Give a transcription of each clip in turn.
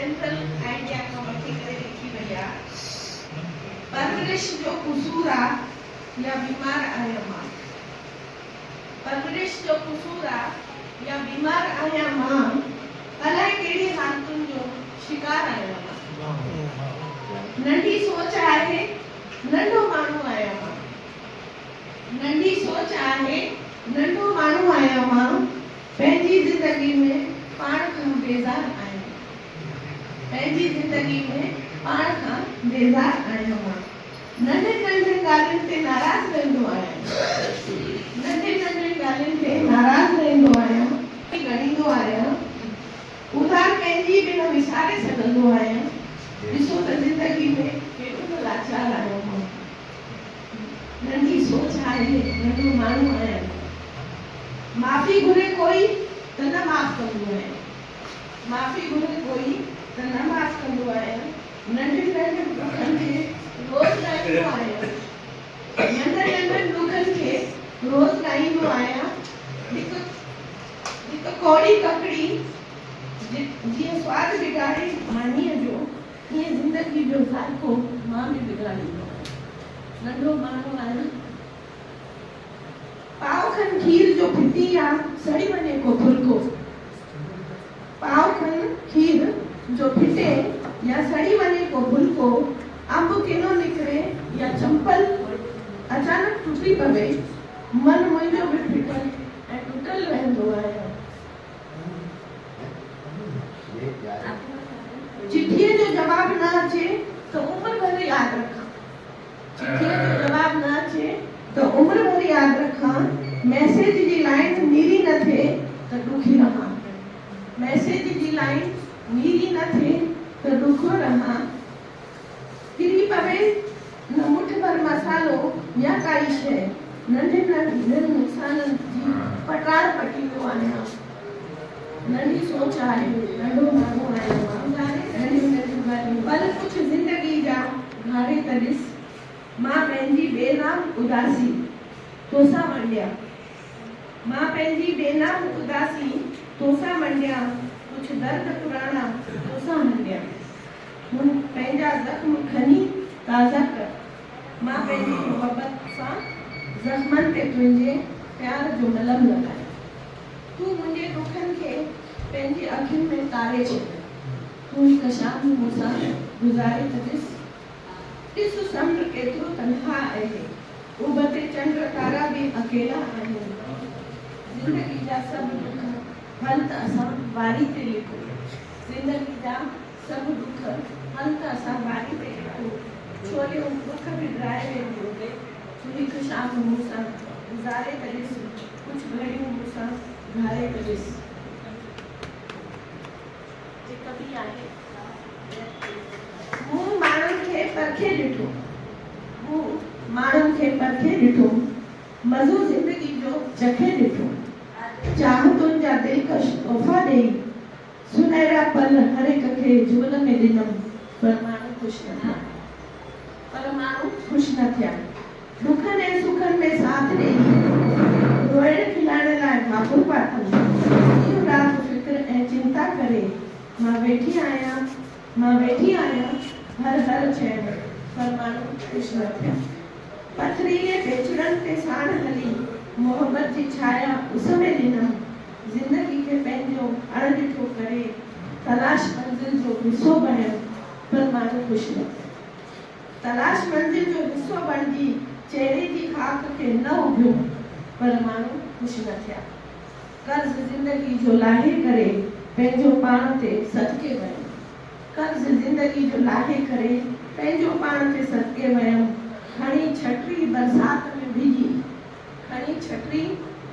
Central idea खां वठी करे लिखी वई आहे। परवरिश जो कसूर आहे या बीमार आहियां मां, परवरिश जो कसूर आहे या बीमार आहियां मां, अलाए कहिड़ी हालतुनि जो शिकार आहियां मां। नंढी सोच आहे नंढो माण्हू आहियां मां, नंढी सोच आहे नंढो माण्हू आहियां मां, पंहिंजी ज़िंदगी में पाण खां बेज़ार आहियां, पंहिंजी ज़िंदगी में पाण खां बेज़ार आहियां मां। नंढे नंढे ॻाल्हियुनि ते नाराज़ रहंदो आहियां, नंढे नंढे ॻाल्हियुनि ते नाराज़ रहंदो आहियां, ॻणींदो आहियां, उधार पंहिंजी बि न विसारे सघंदो आहियां। ॾिसो त ज़िंदगी में केॾो न लाचार आहियां मां। नंढी सोच आहे नंढो माण्हू आहियां, माफ़ी घुरे कोई त न माफ़ कंदो आहियां, माफ़ी घुरे कोई त न माफ़ कंदो आहियां। नंढे नंढे दुखनि खे रोज़ ॻाईंदो आहियां, नंढे नंढे दुखनि खे रोज़ ॻाईंदो आहियां। हिकु कौड़ी ककड़ी जीअं स्वाद बिगाड़े मानीअ जो, ईअं ज़िंदगी जो ज़ाइको मां बि बिगाड़ींदो आहियां। नंढो माण्हू आहियां। पाव खन खीर जो फिटी या सड़ी वञे को फुल्को, पाव खन खीर जो फिटे या सड़ी वञे को फुल्को, अंब किनो निकिरे या चंपल अचानक टुटी पवे, मन मुंहिंजो बि फिटल ऐं टुटल रहंदो आहे। चिठीअ जो जवाब न अचे त उम्र भर यादि रखां, चिठीअ जो जवाब न अचे त उम्र भर यादि रखां। मैसेज जी लाइन नीरी न थिए त ॾुखी रहां, मैसेज जी लाइन नीरी न थिए त ॾुखो रहां। किरी पवे न मुठ भर मसालो या काई शइ, नंढे नंढे नुक़साननि जी पटाड़ पटींदो आहियां। नंढी सोच आहे नंढो माण्हू आहियां मां, नंढियूं नंढियूं ॻाल्हियूं पल कुझु ज़िंदगी जा घारे त ॾिस, मां पंहिंजी बेनाम उदासी तोसां मंडिया, मां पंहिंजी बेनाम उदासी तोसां मंडिया, कुझु दर्द पुराणा तोसां हंडिया। हुन पंहिंजा ज़ख्म खनी ताज़ा कर, मां पंहिंजी मोहबत सां ज़ख्मनि ते तुंहिंजे प्यार जो मलम लॻाए। तूं मुंहिंजे दुखनि खे पंहिंजी अखियुनि में तारे छॾ, तूं हिकु शाम मूंसां गुज़ारे त ॾिस, ॾिस समुंड केतिरो तन्हा आहे, उबते चंड तारा बि अकेला आहिनि। ज़िंदगी जा सभु दुख हल त असां वारी ते लिखो, ज़िंदगी जा सभु दुख हल त असां वारी ते लिखो, छोले दुख बि ड्राए वेंदो, तूं हिकु शाम मूंसां गुज़ारे त ॾिस, कुझु घड़ियूं मूंसां घारे त ॾिस। कवि आहे, मूं माण्हुनि खे परखे ॾिठो, मूं माण्हुनि खे परखे ॾिठो, मज़ो ज़िंदगी जो चखे ॾिठो, चाहतुनि जा दिलकश तोहफ़ा ॾेई, सुनहरा पल हर हिक खे जुगन में ॾिनमि, पर माण्हू ख़ुशि न थिया, पर माण्हू ख़ुशि न थिया। दुखनि ऐं सुखनि में साथ ॾेई, रोइण खिलाइण लाइ भाकुर पातमि, ॾींहुं राति फ़िक्र ऐं चिंता करे मां वेठी आहियां हर हर चइण, पर माण्हू ख़ुशि न थिया। पथरीले बेचड़नि ते साण हली, मोहबत जी छाया उस में ॾिनमि, ज़िंदगी खे पंहिंजो अणॾिठो करे तलाश मंज़िल जो हिसो बणियमि, पर माण्हू ख़ुशि न थिया। तलाश मंज़िल जो हिसो बणिजी चहिरे जी खाक खे न उभियो, पर माण्हू ख़ुशि न थिया। कर्ज़ ज़िंदगी जो लाहे करे पंहिंजो पाण ते सदके वयमि, कर्ज़ ज़िंदगी जो लाहे करे पंहिंजो पाण ते सदके वयमि। खणी छटरी बरसात में भिजी, खणी छटरी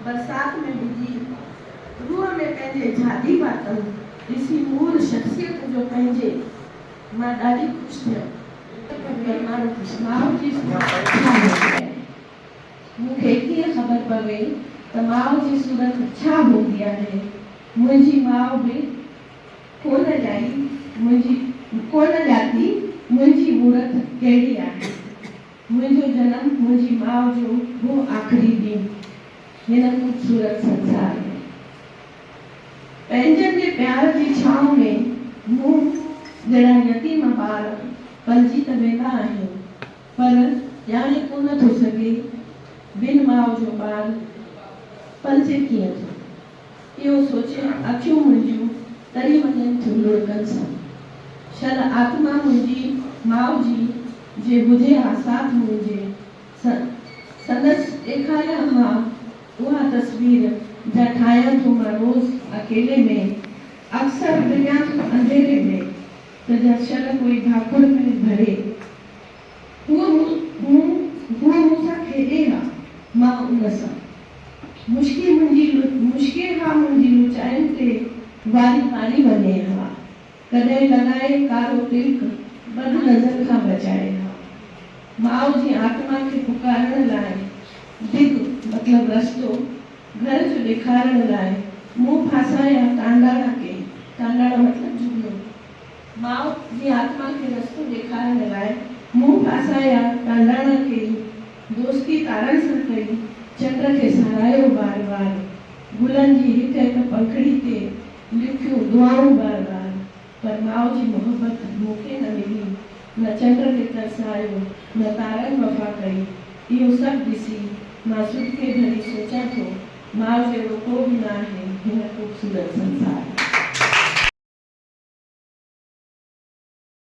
बरसात में भिजी, रूह में पंहिंजे झादी पातमि, ॾिसी नूर शख़्सियत जो पंहिंजे, मां ॾाढी ख़ुशि थियमि। माउ जी मूंखे कीअं ख़बर पवे त माउ जी सूरत छा हूंदी आहे। मुंहिंजी माउ बि कोन ॼाती मुंहिंजी मूरत कहिड़ी आहे। मुंहिंजो जनम मुंहिंजी माउ जो वो आख़िरी ॾींहुं हिन ख़ूबसूरत संसार में। पंहिंजनि जे प्यार जी छांव में मूं जड़ा यतीम ॿार पलिजी त वेंदा आहिनि, पर ॼाणे कोन थो सघे बिन माउ जो ॿार पलिजे कीअं थो। इहो सोचे अखियूं मुंहिंजूं तरी वञनि थियूं लुड़कनि सां। शल आत्मा मुंहिंजी माउ जी जे ॿुधे हा साथ मुंहिंजे संदसि ॾेखारिया हा उहा तस्वीर जा ठाहियां थो मां रोज़ अकेले में, अक्सर विञां थो अंधेरे में त शल कोई भाकुर में भरे। हूअ मूंसां खेॾे हा मां उन सां, मुश्के हा मुंहिंजी लुचाइनि ते वारी वारी वञे हा, कॾहिं लॻाए कारो तिलक बद नज़र खां बचाए हा। माउ जी आत्मा खे पुकारण लाइ दिग मतिलब रस्तो घर जो ॾेखारण लाइ मुंहुं फासाया टांडाणा के, टांडाणा मतलब जुगलो। माउ जी आत्मा खे रस्तो ॾेखारण लाइ मुंहुं फासाया टांडाणा के, दोस्ती तारनि सां कई चंड खे सहारायो बार बार, गुलनि जी हिक हिक पंखड़ी ते लिखियूं दुआऊं बार बार, पर माउ जी मोहब्बत मूंखे न मिली, न चंड खे तरसायो न तारनि वफ़ा कई। इहो सभु ॾिसी मां सुखे भरी सोचां थो माउ जहिड़ो को बि न आहे हिन ख़ूबसूरत संसार।